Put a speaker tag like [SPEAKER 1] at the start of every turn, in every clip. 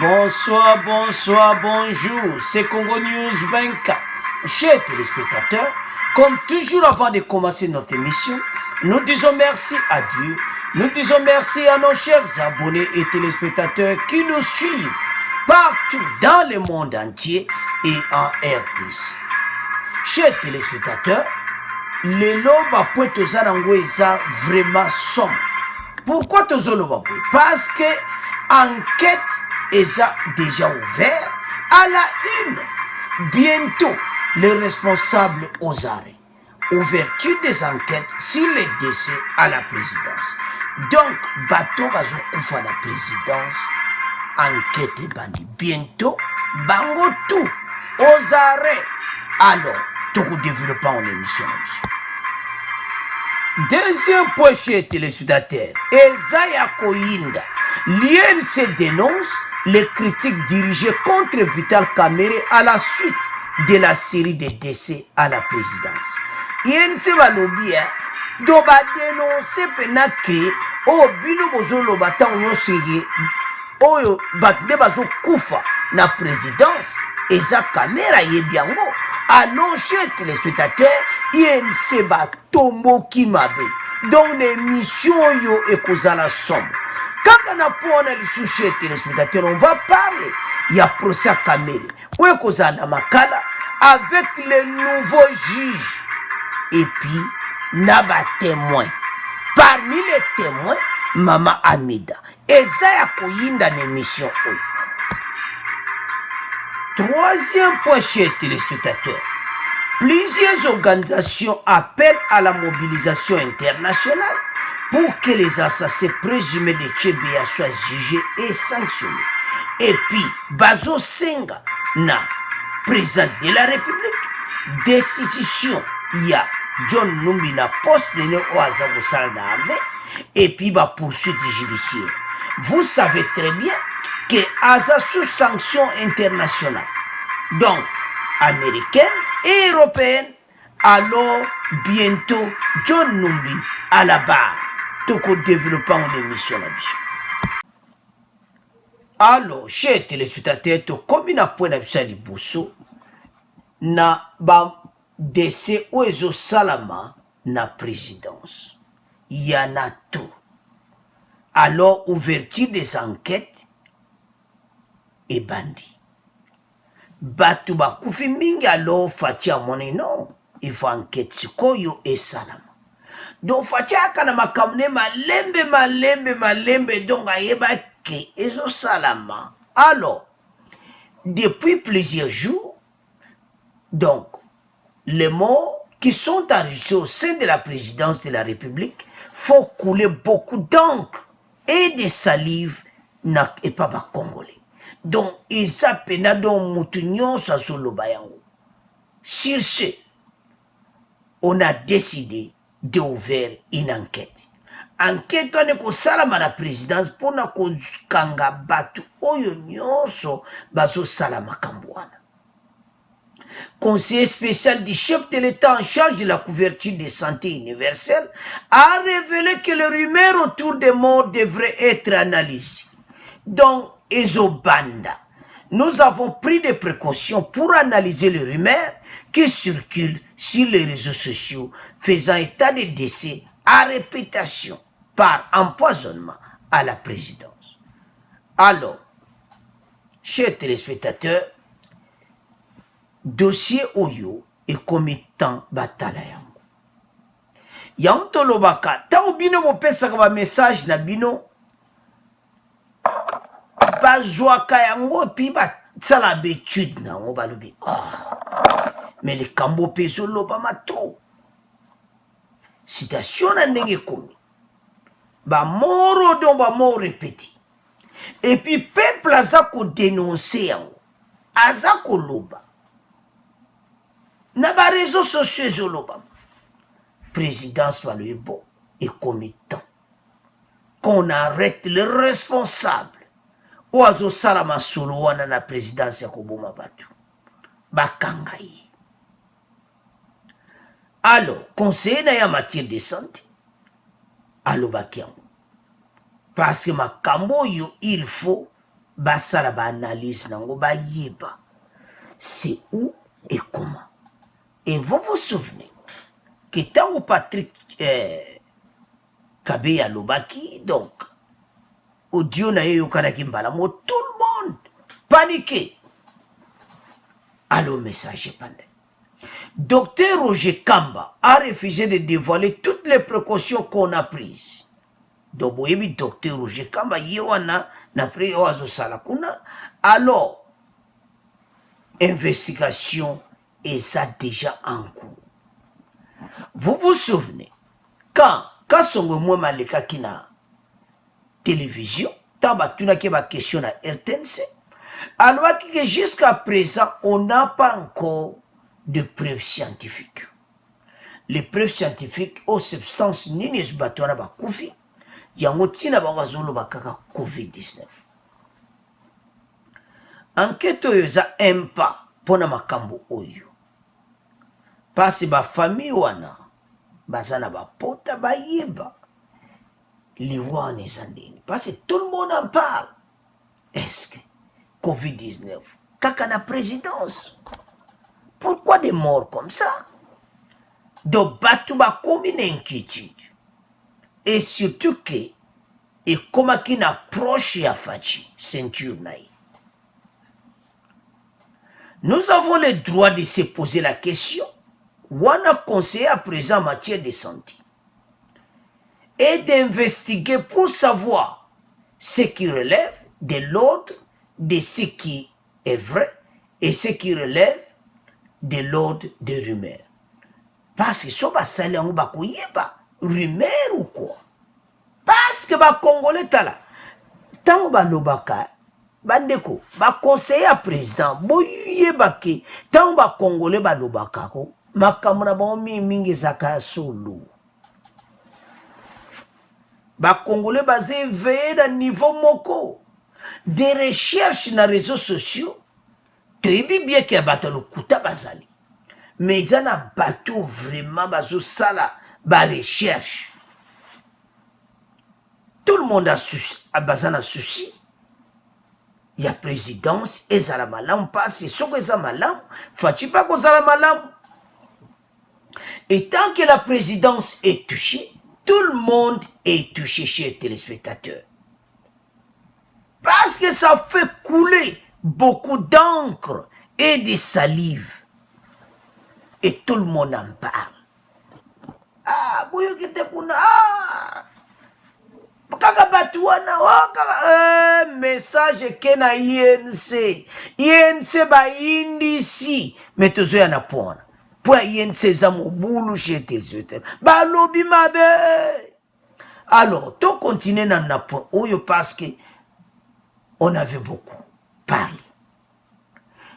[SPEAKER 1] Bonsoir, bonsoir, bonjour, c'est Congo News 24. Chers téléspectateurs, comme toujours avant de commencer notre émission, nous disons merci à Dieu, nous disons merci à nos chers abonnés et téléspectateurs qui nous suivent partout dans le monde entier et en RDC. Chers téléspectateurs, le loba point tozarango eza vraiment sombre. Pourquoi tozoloba? Parce que enquête est déjà ouvert à la une. Bientôt, les responsables aux arrêts. Ouverture des enquêtes sur les décès à la présidence. Donc, bateau bazo koufa la présidence, enquête et bandi. Bientôt, bango tout aux arrêts. Alors, tout développement en émission. Deuxième point chez téléspectateurs, Ezaya Koyinda, l'INC dénonce les critiques dirigées contre Vital Kamerhe à la suite de la série de décès à la présidence. INC va lobby, donc va dénoncer que oh bino bozolo batan yosege oyo batde bazo kufa na présidence eza Kamerhe yebiango. Alors, chers téléspectateurs, INC va tomboki mabe. Donc, l'émission yo ekozala somme. Quand on a pour analyser chers téléspectateurs, on va parler. Il y a procès à Kamerhe. Où ekozala makala avec les nouveaux juges. Et puis, naba témoin. Parmi les témoins, Mama Amida. Ezaya Koyinda l'émission. Troisième point, chers téléspectateurs. Plusieurs organisations appellent à la mobilisation internationale pour que les assassins présumés de Tchébéa soient jugés et sanctionnés. Et puis, Bazo Senga, na président de la République, destitution, il y a John Numbi na poste de Néo Azagosal d'armée, et puis ba poursuite judiciaire. Vous savez très bien que Aza sous sanction internationale, donc américaine et européenne, alors bientôt John Numbi à la barre, tout au développement de l'émission là-dessus. Alors, chers téléspectateurs, comme il a point d'absence de Bousso, na ba décès Oezo Salama na présidence. Il y en a tout. Alors, ouverture des enquêtes et bandit. Batu bakufi mingi alors fatia mone non. Il faut enquête sikoyo et salama. Donc fatia kana makamne malembe donc ayeba ke ezo salama. Alors, depuis plusieurs jours, donc, les morts qui sont enregistrés au sein de la présidence de la République font couler beaucoup d'encre et de salive et pas congolais. Donc, ils appellent donc Moutounion Sasolobayango. Sur ce, on a décidé d'ouvrir une enquête. Enquête on est ko salama la présidence pour na ko kanga batu oyo nyonso bazo salama kambwana. Conseiller spécial du chef de l'État en charge de la couverture de santé universelle a révélé que les rumeurs autour des morts devraient être analysées. Donc, Ezobanda, nous avons pris des précautions pour analyser les rumeurs qui circulent sur les réseaux sociaux faisant état de décès à répétition par empoisonnement à la présidence. Alors, chers téléspectateurs, dossier Oyo est commis tant batala yango. Yanto lobaka, tant bino bopesaka ba message na bino, bazwaka yango pi basala betude na yango balobi. Mais le kambo peso loba matro. Citation na ndenge komi. Ba moro don ba mort répété. Et puis peuple aza ko dénoncer yango. Aza ko loba. Na ba réseaux sociaux ezoloba. Présidence Valuebo est commettant. Qu'on arrête les responsables. Oazo salama solo wana na présidence ya koboma batu. Bakangai. Alors, conseiller na ya matière de santé. Alo bakiango. Parce que makambo yo il faut basala ba analyse nango ba yeba c'est où et comment. Et vous vous souvenez que tant Patrick Kabeya Lobaki, donc audio na yo kanaki mbala mo, tout le monde paniqué. Allo message pendant. Docteur Roger Kamba a refusé de dévoiler toutes les précautions qu'on a prises. Donc, vous voyez, docteur Roger Kamba, yewana na pris oazo salakuna. Alors, investigation est ça déjà en cours. Vous vous souvenez, quand Songo Mwema leka kina télévision, taba tuna ke ba question na RTNC, alors que jusqu'à présent, on n'a pas encore de preuves scientifiques. Les preuves scientifiques aux substances nini zubatwana ba kufi, yango tina ba wazolo ba kaka COVID-19. Enquête oyo za empa pona makambo oyo. Parce ba famille wana bazana ba pota ba yeba liwane zandini. Parce que tout le monde en parle. Est-ce que COVID-19 kaka na présidence? Pourquoi des morts comme ça? Donc batu ba komi une inquiétude. Et surtout que et comment qu'il approche ya fachi ceinture naï. Nous avons le droit de se poser la question. Wana conseiller à présent en matière de santé et d'investiguer pour savoir ce qui relève de l'ordre de ce qui est vrai et ce qui relève de l'ordre de rumeur. Parce que si on va saler on va pas rumeur ou quoi. Parce que ba Congolais tala tant ba lobaka bandeko ba conseiller à président boyé baki tant ba Congolais ba lobaka ko makamuna ba mingi zaka solo. Ba Congolais basé veillé à niveau moko des recherches na réseaux sociaux. Tu bien que batalo kuta bazali. Mais il y a un bateau vraiment bazo sala ba recherche. Tout le monde a besoin de souci. Il y a présidence et ça la malam passe. Et ce que ça malam, faut-il pas que ça la malam. Et tant que la présidence est touchée, tout le monde est touché chez les téléspectateurs. Parce que ça fait couler beaucoup d'encre et de salive. Et tout le monde en parle. Ah, boyo kite kuna, ah, kaka batuana, oh, kaka, message kena INC. INC ba indisi. Mais tozo ya na pona. Pour INC za mobulu chez tes yeux. Ba lobi mabe. Alors, to continue na napon. Oyo parce que on avait beaucoup parlé.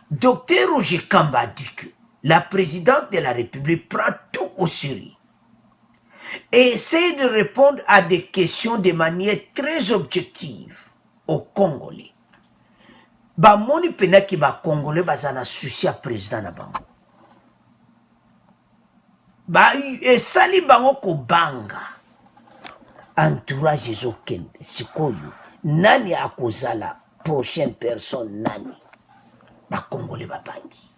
[SPEAKER 1] Docteur Roger Kamba dit que la présidente de la République prend tout au sérieux et essaie de répondre à des questions de manière très objective aux Congolais. Ba moni pena ki ba Congolais bazana souci à président na bango. Ba esali bango ko banga. Entourage ezokende sikoyo nani akozala prochaine personne nani. Ba Congolais ba bangi.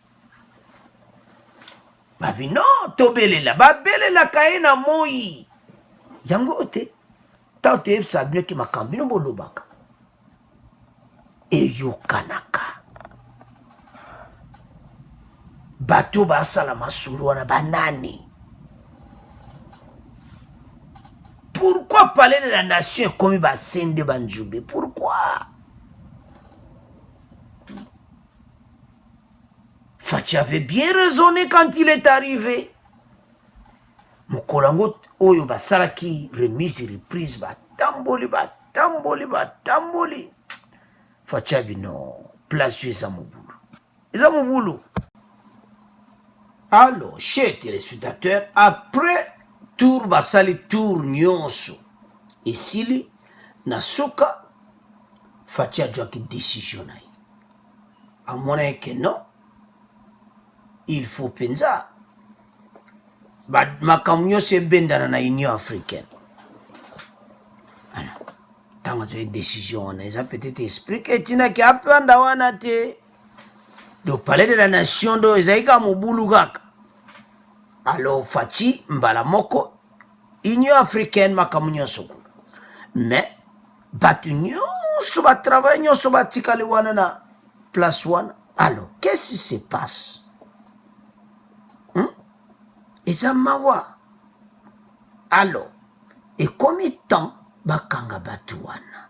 [SPEAKER 1] Babi non, tobelela, babelela kaena moi. Yango ote, ta ote sabine ki makambino bolobaka. Eyo kanaka. Bato ba sala masulu wana banani. Pourquoi parler de la nation comme ba sende banjube? Pourquoi? Fachi avait bien raisonné quand il est arrivé. Mokolango oyo basalaki remise et reprise batamboli. Fachi avait non, place eza mobulu. Eza mobulu. Alors, chers téléspectateurs, après tour basali tour nyonso esili nasuka Fachi a joué décision naï. À mon avis que non. Il faut penser. Ma camion c'est bendana na Union africaine. tant que décision on a peut-être expliqué tina ki apanda wana te donc palais de la nation do ezaika mobulu kaka alors fati mbala moko Union africaine makambo nyonso mais batu nyonso batravaille nyonso batikali wana na place wana. Alors qu'est-ce qui se passe? Eza mawa. Alors et combien de temps bakanga batu wana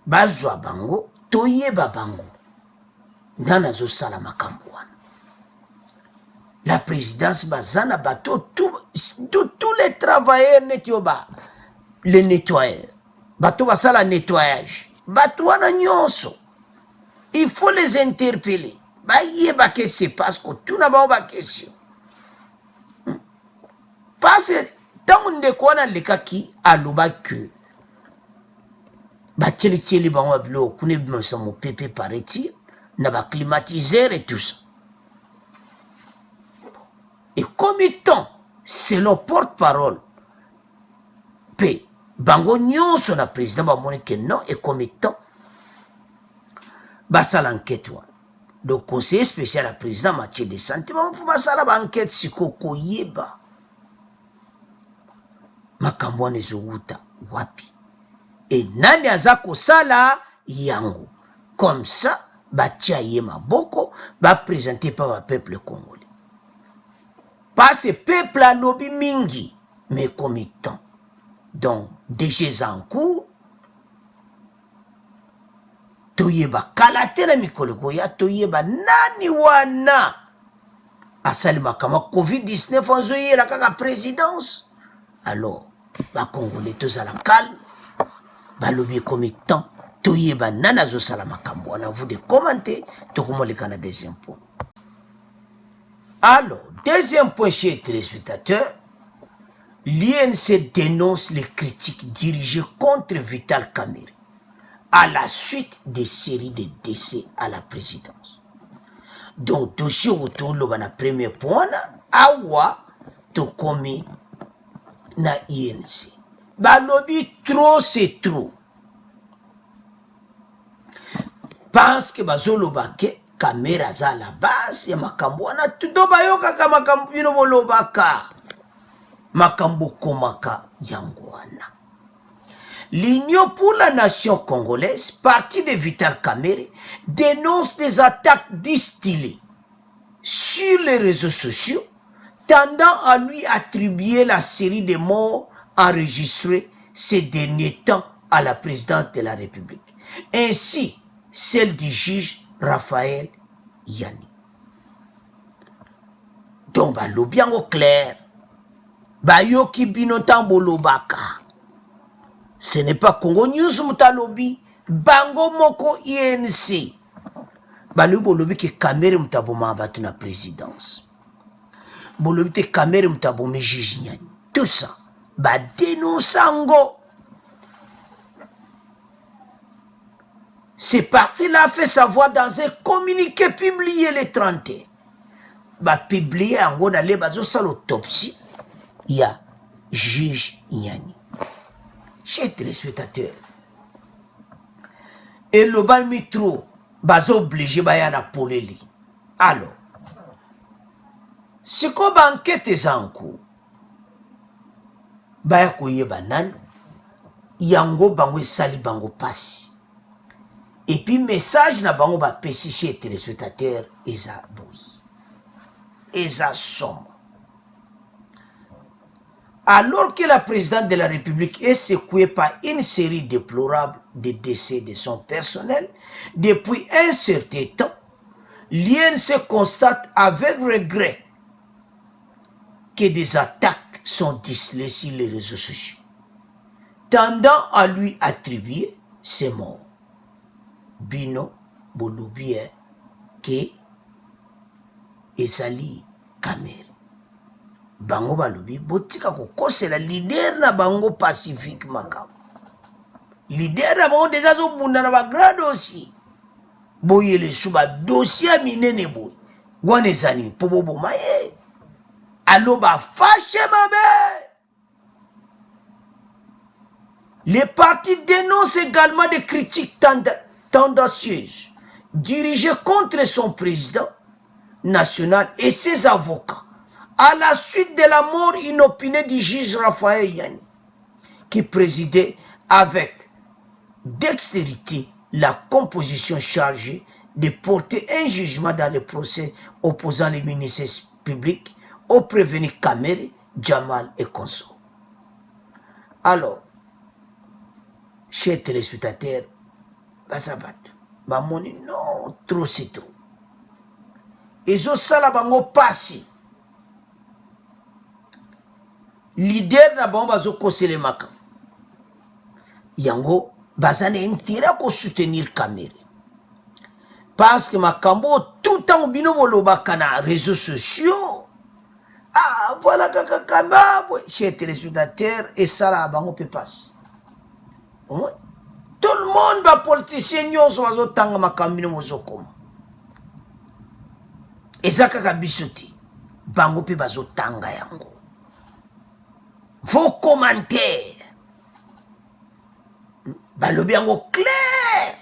[SPEAKER 1] bazwa bango toyeba bango ndana zo sala makambo wana. La présidence bazana bato tous les travailleurs netioba les nettoyeurs bato basala nettoyage bato wana nyonso il faut les interpeller bayeba que c'est parce que tout na ba question parce que tant ndeko wana lekaki aloba que batieli bango babilo kune bimasa mopepe paraît-il na ba climatiseur et tout ça. Et combien de temps, selon porte-parole, P. Bango nyonso na président ba moni que non, et combien de temps, basa l'enquête. Donc, conseiller spécial à président Mathieu de Santé, faut basa la enquête si koko yeba. Makambo nezuuta wapi. Et nani azako sala yango. Comme ça, batia yema boko, ba présenté par le peuple congolais. Parce que le peuple a lobby mingi, mais comme il temps. Donc, déjà en cours, toyeba kalate na mikoloko ya toyeba nani wana asali makama COVID-19 enzoye la kaka présidence. Alors, ba Congolais tous à la calme, ba lobby comme il temps, toyeba nana zo sala makambo. On a vous de commenter, to comment les Canadiens des impôts. Alors, deuxième point chez les téléspectateurs, l'INC dénonce les critiques dirigées contre Vital Kamerhe à la suite des séries de décès à la présidence. Donc, dossier autour de la premier point, awa to komi na INC. Balobi trop c'est trop. Parce que bazolobake Kamerhe aza à la base ya makambo wana tudo bayoka ka makambo bino bolobaka makambo komaka yango wana. L'Union pour la nation congolaise, parti de Vital Kamerhe, dénonce des attaques distillées sur les réseaux sociaux tendant à lui attribuer la série de morts enregistrées ces derniers temps à la présidente de la République, ainsi celle du juge Raphaël Yani. Donc, balobi yango clair. Bayoki bino tambo lobaka. Ce n'est pas Congo News mutalobi. Bango moko INC. Balobi bolobi ke Kamerhe mutaboma abatu na présidence. Bolobi te Kamerhe mutaboma juge Nyani. Tout ça. Ba dénonçango. Ce parti-là a fait savoir dans un communiqué publié le 31. Bah, publié en gros dans les bases sur l'autopsie. Il y a juge Nyani. Chers téléspectateurs. Et le bal mitro, bas obligé à poleli. Alors, si qu'on enquête est en cours, bah, koye banan, yango bango sali bango passi. Et puis, message na bango ba pesi chez téléspectateurs, eza boui. Eza somme. Alors que la présidente de la République est secouée par une série déplorable de décès de son personnel, depuis un certain temps, l'INC constate avec regret que des attaques sont disciplinés sur les réseaux sociaux, tendant à lui attribuer ses morts. Bino bolobie ke ezali Kamerhe. Bango balobi botika kokosela leader na bango pacifique makam. Leader na bango déjà zo bunda na ba grand dossier. Boyele suba dossier minene boy. Wana ezani pobobo maye. Aloba fâché mabe. Les partis dénoncent également des critiques tendancieuses dirigées contre son président national et ses avocats à la suite de la mort inopinée du juge Raphaël Yanni, qui présidait avec dextérité la composition chargée de porter un jugement dans le procès opposant les ministres publics aux prévenus Kamere, Jamal et consorts. Alors, chers téléspectateurs, bazabat, bamoni non, trop c'est trop. Ils ont ça là bango passé. Leader na bango bazo kosele maka. Yango, bazane intérêt ko soutenir Kamere. Parce que makambo tout le temps bino boloba kana réseaux sociaux. Ah, voilà kaka kamba, chers téléspectateurs, et ça là bango peut passer. Tout le monde va politicien nyonso bazo tanga makambino mozo koma. Eza kaka bisote bango pe bazo tanga yango. Vos commentaires balobi yango clair.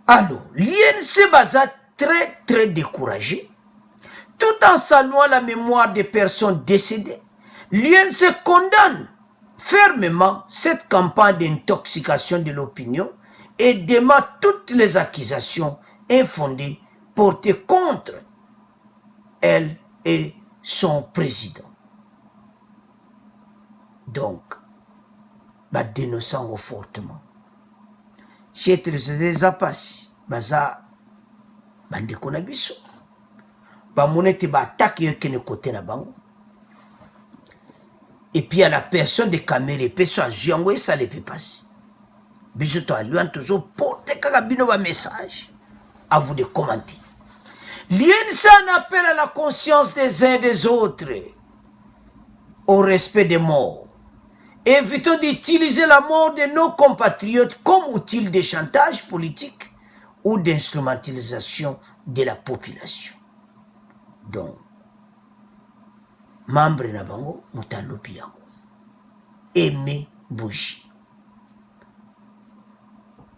[SPEAKER 1] Alors, l'INC baza très découragé. Tout en saluant la mémoire des personnes décédées, l'INC condamne fermement cette campagne d'intoxication de l'opinion et dément toutes les accusations infondées portées contre elle et son président. Donc, bah dénonçant fortement. Chez les apasi, baza bandeko na biso. Ba monete ba attaque yekene côté na bango. Et puis à la personne de Kamere, personne yango et ça ne peut passer. Biso to lui toujours porter kaka bino ba message. À vous de commenter. L'INC en appelle à la conscience des uns et des autres, au respect des morts. Évitons d'utiliser la mort de nos compatriotes comme outil de chantage politique ou d'instrumentalisation de la population. Donc, membre Nabango, Moutalopi yango. Aimez bougie.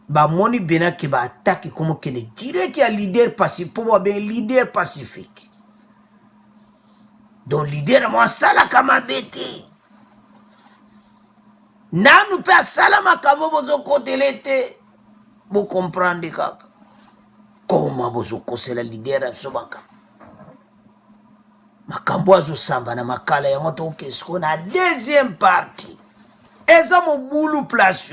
[SPEAKER 1] Ba moni bena ke ba attaque comme que le dirait qu'il y a leader pacifique pour bien leader pacifique. Donc leader moi ça la kama bete. Nanu pe sala makamo bozo kotelete. Vous comprenez kaka. Comment bozo kosela leader absolument. Makambo azo samba na makala ya moto kesko na deuxième partie. Eza mo boulou place.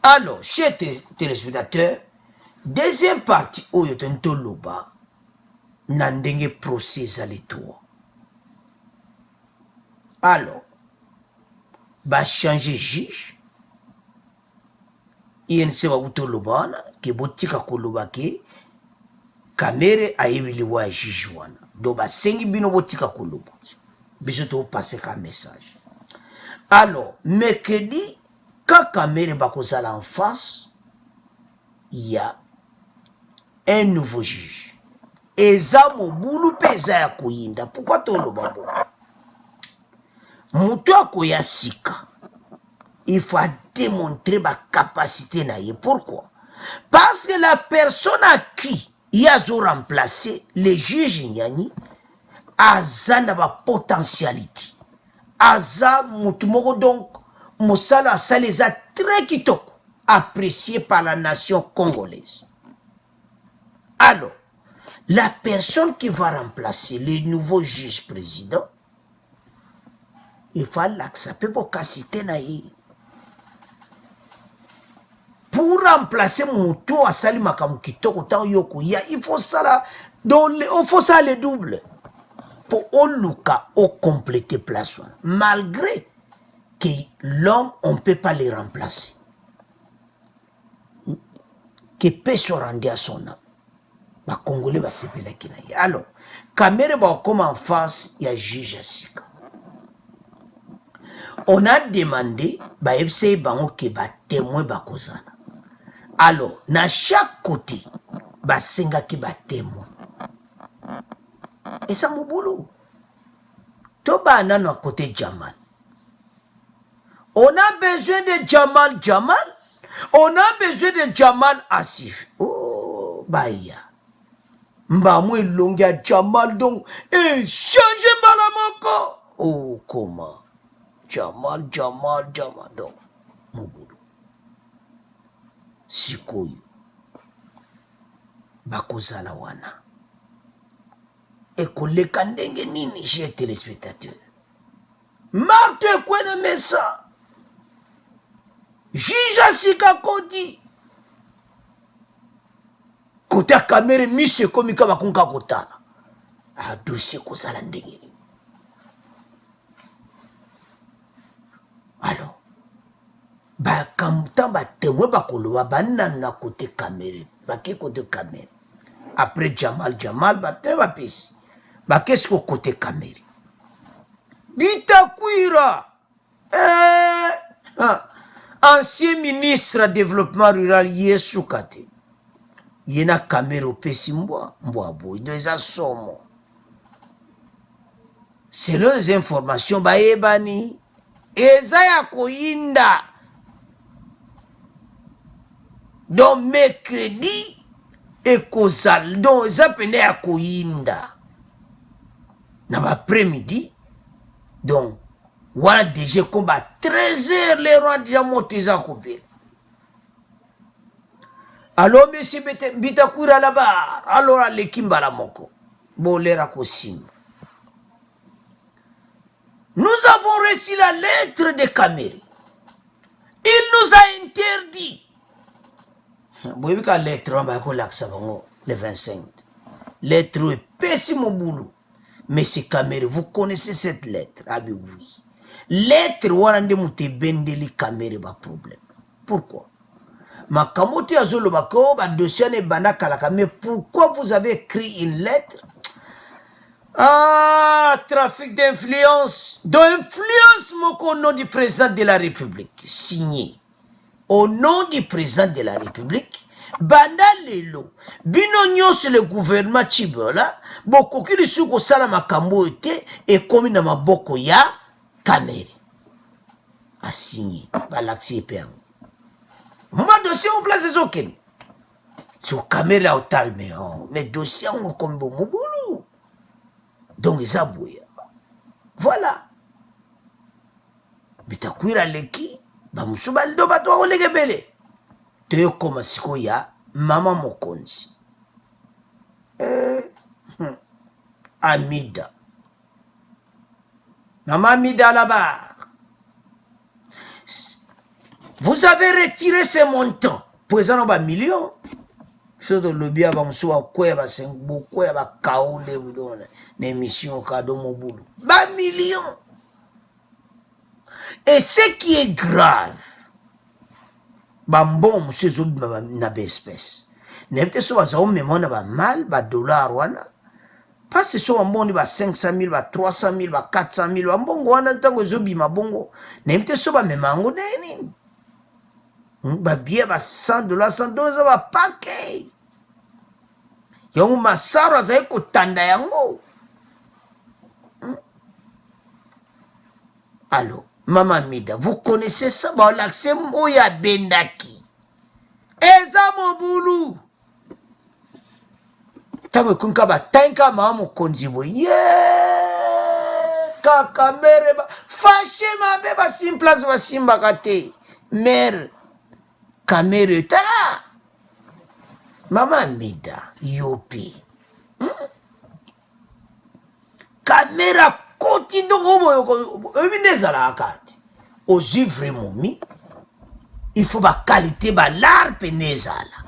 [SPEAKER 1] Alors, chers téléspectateurs, deuxième partie, où il y a un toloba, nandenge procès à l'étoile. Alors, va changer juge. Il y a un toloba, qui est botika koloba ke, Kamere a évité le juge. Donc, va sengi bino botika koloba. Bisoto passer un message. Alors, mercredi, quand Kamere Bakozala en face, il y a un nouveau juge. Et Zamo Boulou Peza ya Koyinda. Pourquoi tu le babo? Moutoua Koya Sika. Il faut démontrer ma capacité naïe. Pourquoi? Parce que la personne à qui il a remplacé le juge Nyani a une potentialité. Aza Moutoumoko donc. Moussala Saleza très kitoko, apprécié par la nation congolaise. Alors, la personne qui va remplacer le nouveau juge président, il faut l'accepter pour citer naïe. Pour remplacer Moutou à Salima Kamukitoko, tant yoko, il faut ça là, il faut ça le double. Pour Oluka, au compléter place. Malgré que l'homme, on ne peut pas le remplacer. Que peut se rendre à son âme. Les Congolais vont se faire. Alors, Kamere va comme en face, il y a juge Sika. On a demandé, FCI bango que ba témoin bakozana. Alors, na chaque côté, senga ki ba témoin. Et ça mon boulot. Toba nano à côté de Jamal. On a besoin de Jamal. On a besoin de Jamal Asif. Oh, Bahia. Mbamwe longa Jamal donc. Et changer Malamoko. Oh, comment? Jamal donc. Mobudu. Sikoyo. Bakozala wana. Ekoleka ndenge nini, chers téléspectateurs. Marthe Kwene Messa. Jija Sikakodi. Kota kamere mise komika bakunka kotala. A dossier kozala ndenge. Alors, bakamta batemwe bakoloba banana côté kamere. Bake côté kamere. Après Jamal batemwe bapesi. Qu'est-ce qu'au côté Kameri? Bitakwira, ancien ministre de développement rural Yesu Kate. Yena Kameri opesi mbwa boy deux somo. Selon les informations baebani ezaya koinda. Donc mercredi et kozal donc eza pene ya koinda. Dans l'après-midi, donc, voilà déjà combat 13h, les rois déjà montés à couper. Alors, monsieur Bitakwira là-bas, alors, l'équipe à la moko, bon, les racosim. Nous avons reçu la lettre de Kameri. Il nous a interdit. Vous voyez que la lettre, on va le 25. Lettre est pessime boulot. Mais c'est Kameri, vous connaissez cette lettre? Ah ben oui. Lettre, warande mute bendeli Kameri ba problème. Pourquoi? Ma kamote azolo bako ba dossier ne banakalaka. Mais pourquoi vous avez écrit une lettre? Ah, trafic d'influence. D'influence, au nom du président de la République. Signé. Au nom du président de la République. Banda lelo. Bino nyonso le gouvernement Chibola. Boko kili suko sala makambo ete. Et komi na maboko ya Kameri. A signé. Balaxi epeang. Mba dossier en place des aucun. Sur Kameri a otal mais dossier on comme bon moboulou. Donc ils abouya. Voilà. Bitakwira leki. Bamusuba lido bato wa olegebele. Te koma siko ya mama mokonzi. Amida. Maman Amida là-bas. Vous avez retiré ces montants. Pour exemple, on va millions. Ce de l'objet avant monsieur à quoi va c'est beaucoup va kaole vous donne l'émission cadeau mon boulot. Ba millions. Et ce qui est grave. Bambon monsieur zob na espèce. N'importe soit ça on me demande ba mal ba dollar wana. Parce que soit bon ba 500 000 ba 300 000 ba 400 000 ba bongo wana tango zobi mabongo. N'importe soit ba memango nini. Ba bien ba 100 dollars 100 dollars ba paquet. Yongu masaro za eko tanda yango. Alors, Maman Mida, vous connaissez ça? Bah, l'accès Moya Bendaki. Eza Moboulou. Tango kunka ba tanka mamu konzibo. Kakamere ba. Fâché ma beba simplas va simba kate. Mère. Kamere tala. Maman Mida. Yopi. Kamera koti dongo yoko. Eminezala akati. Ozi vraiment mi. Il faut ba qualité ba lar penezala.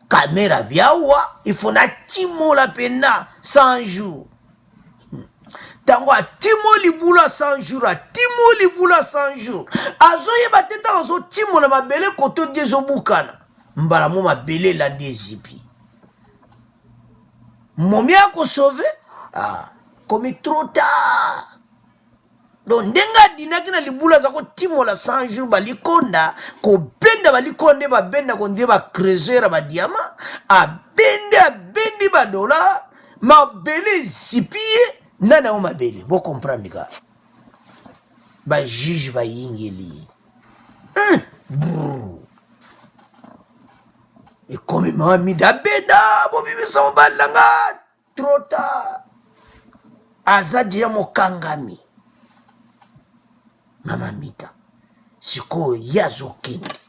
[SPEAKER 1] Kamera biawa. Il faut na timo la pena 100 jours. Tango a timo libula 100 jours. A timo libula 100 jours. Azo yeba teta azo timo la mabele koto dezo bukana. Mbala mo mabele landi zipi. Momi a ko sauver? Ah. Comme trop tard. Donc, ndenga dinaki na libula za ko timo la 100 jours balikonda ko benda balikonde ba benda ko ndeba creuser ba diamant a bendi ba dollar ma bele zipie nana o mabele bo comprendre ka ba juge ba yingeli et comme Mamida bena bo bibisa mo balanga trop tard azadi ya mokangami mama mita siko yazokende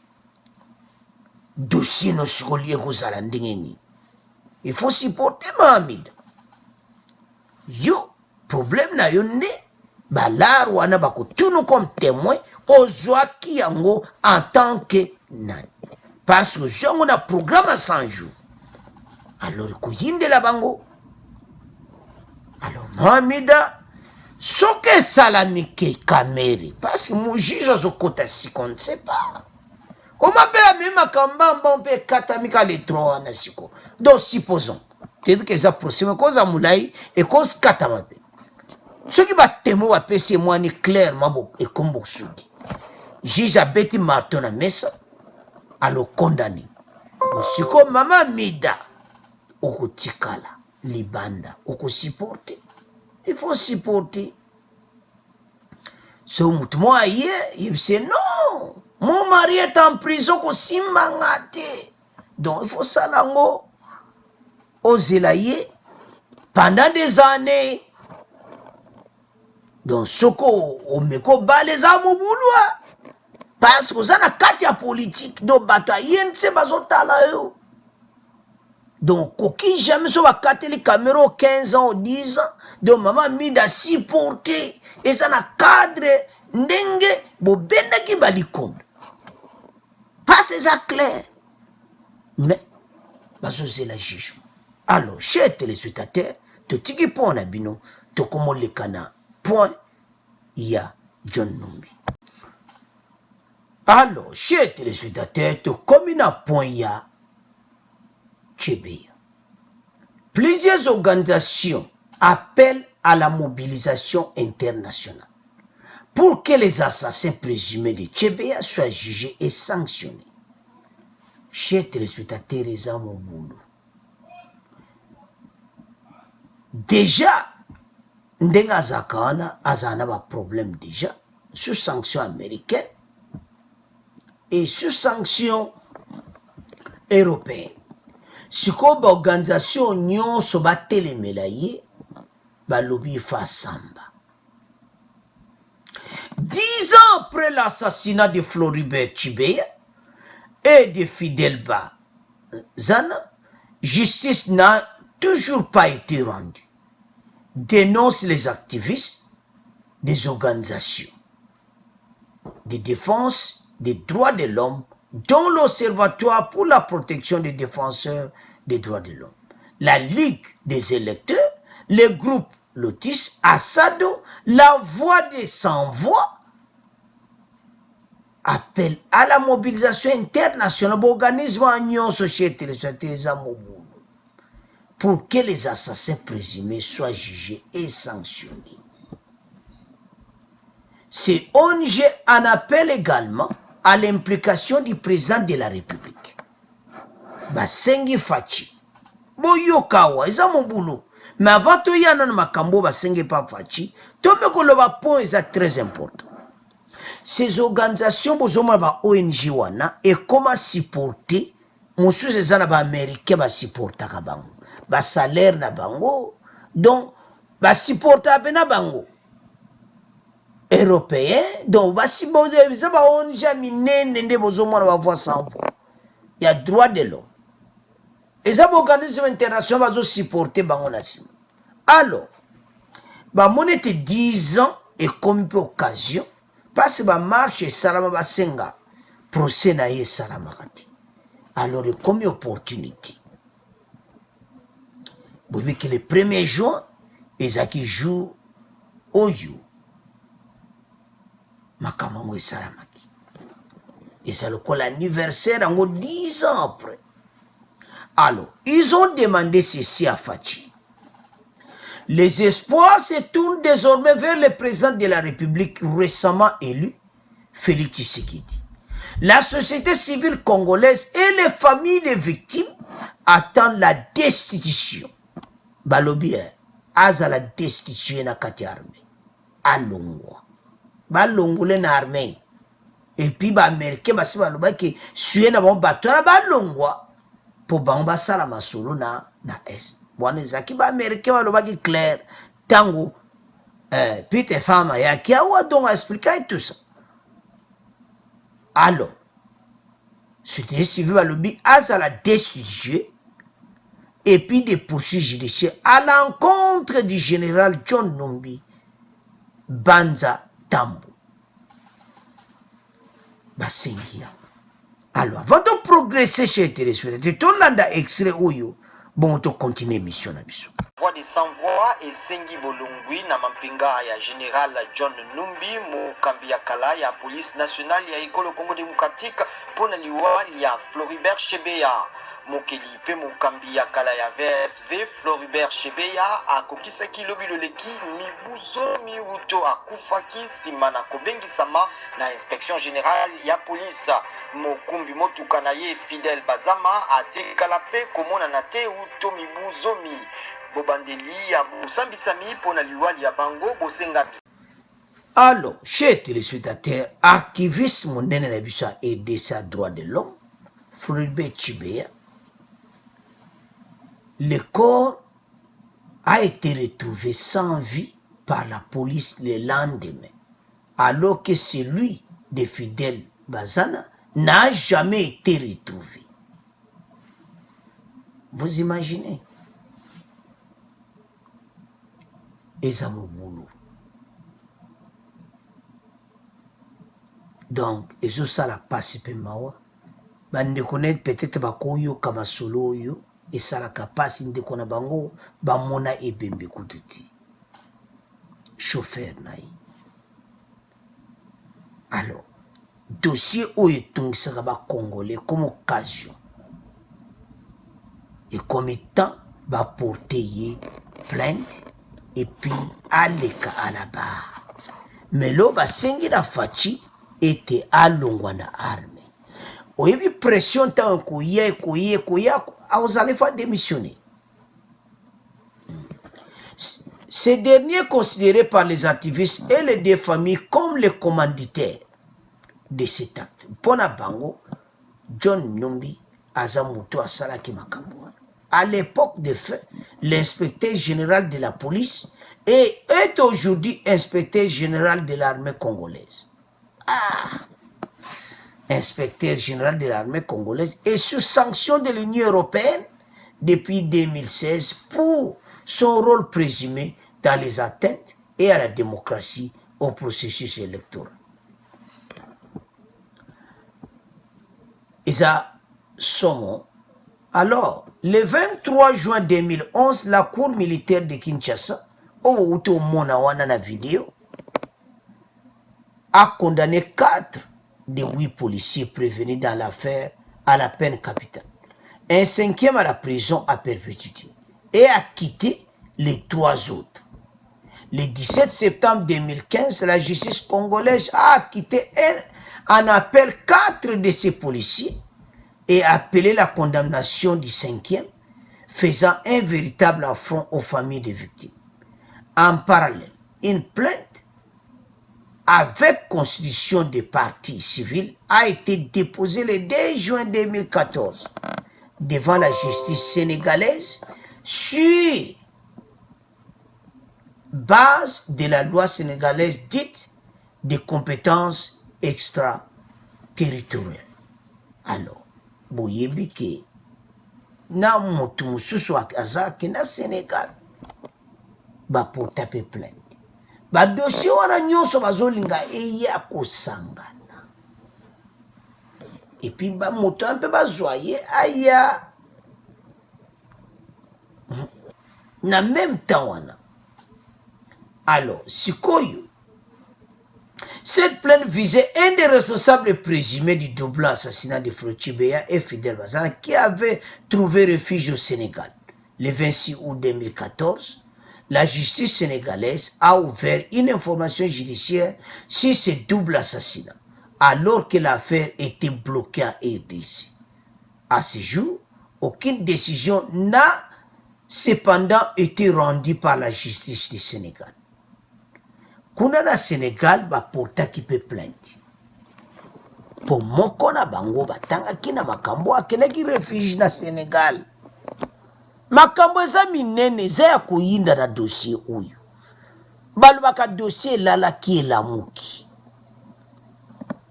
[SPEAKER 1] dossier no siko lié kozala ndenge nini il faut supporter Mamida yo problème na yo nde balar wana bakotunu comme témoin ozwaki yango en tant que nani parce que jongo na programme à 100 jours alors koyindela bango alors Mamida soke salamike kamere parce que mon juge azokota siko ne sait pas omapela mema kambamba mpe katamika le droit wana siko donc supposons tebi ke eza procès koza mulai ekosi katama mpe soki batemo bapesi emwani clairement ekombo kosuki juge abeti marteau na mesa alokondani siko mama mida okotikala libanda okosupporte il faut supporter so mutu mo aye yebise non mon mari est en prison kosimbanga te donc il faut sala ngo ozela ye pendant des années donc soko omeko baleza mobulwa parce que oza na kati ya politique donc bato aye nse bazotala yo donc koki jamais so bakateli caméra 15 ans ou 10 ans donc mama mida supporter eza na cadre ndenge bobendaki balikondo passe eza clair mais bazozela jugement alors chers téléspectateurs totiki mpo na bino tokomoleka na point ya John Numbi. Alors chers téléspectateurs tokomi na point ya Tchebeya. Plusieurs organisations appellent à la mobilisation internationale pour que les assassins présumés de Tchebeya soient jugés et sanctionnés. Chers téléspectateurs, les hommes au boulot. Déjà, Ndenga Zakana a un problème déjà sous sanctions américaines et sous sanctions européennes. Si comme organisation nyon so batelemela ye balobi fa samba. 10 ans après l'assassinat de Floribert Chebeya et de Fidel Zana, justice n'a toujours pas été rendue. Dénonce les activistes des organisations de défense des droits de l'homme, dont l'Observatoire pour la protection des défenseurs des droits de l'homme, la Ligue des électeurs, le groupe Lotis, Assado, la Voix des sans-voix, appelle à la mobilisation internationale d'organismes en union société pour que les assassins présumés soient jugés et sanctionnés. Ces ONG en appellent également à l'implication du président de la République. Basengi Fachi. Boyokawa, eza mon boulot. Mais avant tout, il y a un makambo Basengi pa Fachi. Tout le monde point est très important. Ces organisations, ba ONG wana, et comment supporter, monsieur les Américains ba supporter bango. Ba salaire na bango. Donc, ba supporter na bango. Européen, donc basi bozo ba ONG minene nde bozo mwana ba voix sans voix. Il y a droit de l'homme. Et ça organisme international va supporter bango na sima. Alors, ba monete 10 ans et comme occasion parce que ba marche salama ba senga procès na ye salama kati. Alors comme opportunité. Vous voyez que le 1er juin, ezaki jour oyo makamango salamaki. Et c'est l'anniversaire en 10 ans après. Alors, ils ont demandé ceci à Fachi. Les espoirs se tournent désormais vers le président de la République récemment élu, Félix Tshisekedi. La société civile congolaise et les familles des victimes attendent la destitution. Balobi, azala destitué na kati armée alongwa balongole na armée et puis baaméricain basi balobaki sue na bango bato wana balongwa mpo bango basala masolo na est wana ezalaki baaméricain balobaki clair ntango Peter Fama yaki awa donc aexplika tout ça alors c'était civil balobi azala destitué et puis des poursuites judiciaires à l'encontre du général John Numbi Banza Tambo. Basengia. Alors, avant de progresser chez les téléspectateurs, tout le monde a extrait Oyo. Bon, on continue mission.
[SPEAKER 2] Voix de sans-voix et Sengi Bolungwi na mampinga ya général John Numbi mukambi ya kala ya police nationale ya Ekolo Congo démocratique pona liwa ya Floribert Chebeya mokeli pe mukambi ya kala ya VSV Floribert Chebeya akokisaki lobi loleki mibuzo miuto akufaki nsima na kobengisama na inspection générale ya police mokumbi motuka na ye Fidel Bazama atikala pe komonana te uto mibuzomi bobandeli ya bosambisami pona liwali ya bango bosengabi.
[SPEAKER 1] Alors, chers téléspectateurs, activiste monene na biso a aidé sa droit de l'homme, Floribert Chebeya, le corps a été retrouvé sans vie par la police le lendemain, alors que celui de Fidel Bazana n'a jamais été retrouvé. Vous imaginez? Et mon boulot. Donc, et ça la passe pe mawa. Bande connaître peut-être bakoyo kama solo yo et ça la capacité de kona bango ba mona ebembe kututi. Chauffeur naï. Alors, dossier oyo tungisa ba congolais comme occasion. Et comme étant ba porter plainte et puis aller à la barre. Mais là, ba sengi na fachi était à l'ongwana armée. Oyebi pression tant koye, vous allez faire démissionner. Ces derniers considérés par les activistes et les deux familles comme les commanditaires de cet acte. Pona bango, John Numbi Azamuto Asalaki Makamboua. À l'époque des faits, l'inspecteur général de la police est aujourd'hui inspecteur général de l'armée congolaise. Ah! Inspecteur général de l'armée congolaise et sous sanction de l'Union européenne depuis 2016 pour son rôle présumé dans les atteintes et à la démocratie au processus électoral. Et ça, sommes. Alors, le 23 juin 2011, la cour militaire de Kinshasa, où on a vidéo, a condamné 4 des 8 policiers prévenus dans l'affaire à la peine capitale, un 5e à la prison à perpétuité et a quitté les 3 autres. Le 17 septembre 2015, la justice congolaise a acquitté en appel 4 de ces policiers et a appelé la condamnation du 5e, faisant un véritable affront aux familles des victimes. En parallèle, une plainte avec constitution des partis civils a été déposée le 2 juin 2014 devant la justice sénégalaise sur base de la loi sénégalaise dite des compétences extraterritoriales. Alors, boyebi ke na motu mususu azaki na Sénégal ba pour taper plainte. Ba dossier wana nyonso bazolinga eya kosangana. Et puis ba moto un peu bazoye aya na même temps wana. Alors, sikoyo cette plainte visait un des responsables présumés du double assassinat de Floribert Chebeya et Fidel Bazana qui avait trouvé refuge au Sénégal. Le 26 août 2014, la justice sénégalaise a ouvert une information judiciaire sur ce double assassinat, alors que l'affaire était bloquée à RDC. À ce jour, aucune décision n'a cependant été rendu par la justice du Sénégal. Kuna na Sénégal baportaki pe plainte. Po moko na bango batangaki na makambo akenaki refuge na Sénégal. Makambo eza minene eza ya koyinda na dossier oyo. Balobaka dossier elalaki elamuki.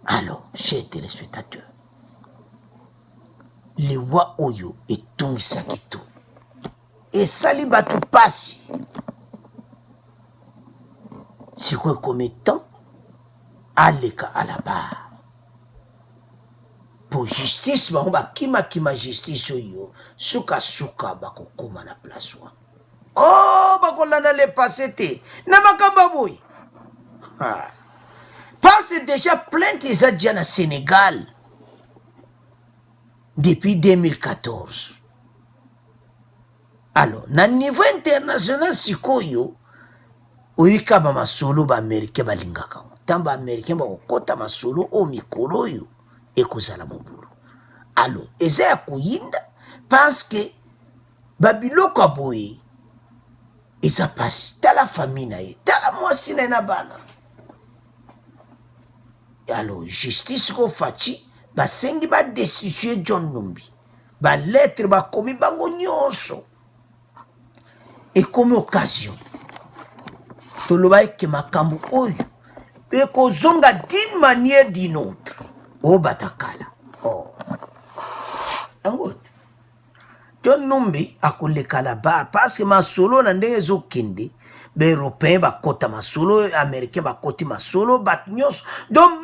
[SPEAKER 1] Alors, chers téléspectateurs, lewa oyo etungisaki to esali bato pasi sikoyo ekomi temps aleka à la barre po justice bango bakima justice oyo sukasuka bakokoma na place wana. Oh, bakolanda le passé te na makambo boye. Parce que déjà plainte eza dia na Sénégal depuis 2014. Alors, na niveau international sikoyo oyika ba masolo ba américain balingaka. Tamba américain ba kokota masolo o mikolo yo ekozala mobulu. Alors, eza ya kuyinda parce que babiloko boye eza pasi tala famille na ye, tala mwasi na bana. Alors, justice ko faci basengi ba destituer John Numbi. Ba lettre ba komi bango nyonso. Et comme occasion, toloba eke makambo oyo ekozonga d'une manière d'une autre. O batakala. Oh. Angot. John Numbi akoleka la barre parce que masolo na ndenge ezokende. Ba européen bakota masolo, américain bakoti masolo, bat nyonso. Donc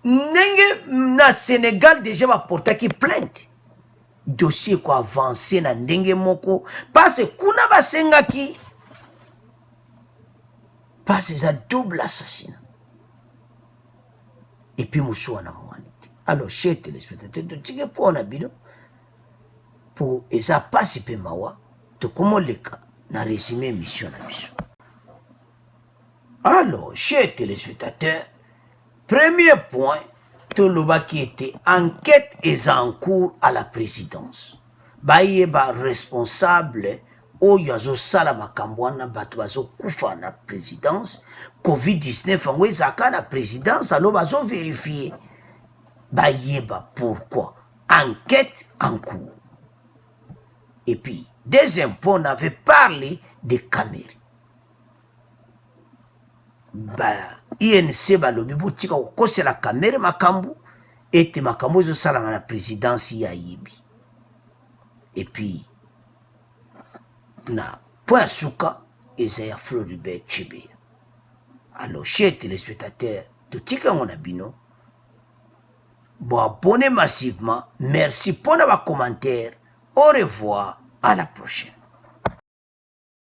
[SPEAKER 1] ndenge na Sénégal déjà baportaki plainte. Dossier ko avancé na ndenge moko parce que kuna basengaki parce que ça double assassinat. Et puis moussoua na mwanite. Alors chers téléspectateurs, de tike po na bino pour eza pasi pe mawa to komoleka na résumé émission na biso. Alors chers téléspectateurs, premier point, toloba qui était enquête est en cours à la présidence. Baye ba responsable oyo azosala makambo wana bato bazokufa na présidence. Covid-19 ango ezaka na présidence alo bazovérifier. Bayeba pourquoi. Enquête en cours. Et puis, deuxième point, on avait parlé des caméras. INC balobi botika kokosela kamere makambo ete makambo ezosalanga na présidence ya yebi. Et puis na point suka eza ya Floribert Chebeya. Alors chers téléspectateurs, totika ngona bino bo abonnez massivement. Merci pour vos commentaires. Au revoir, à la prochaine.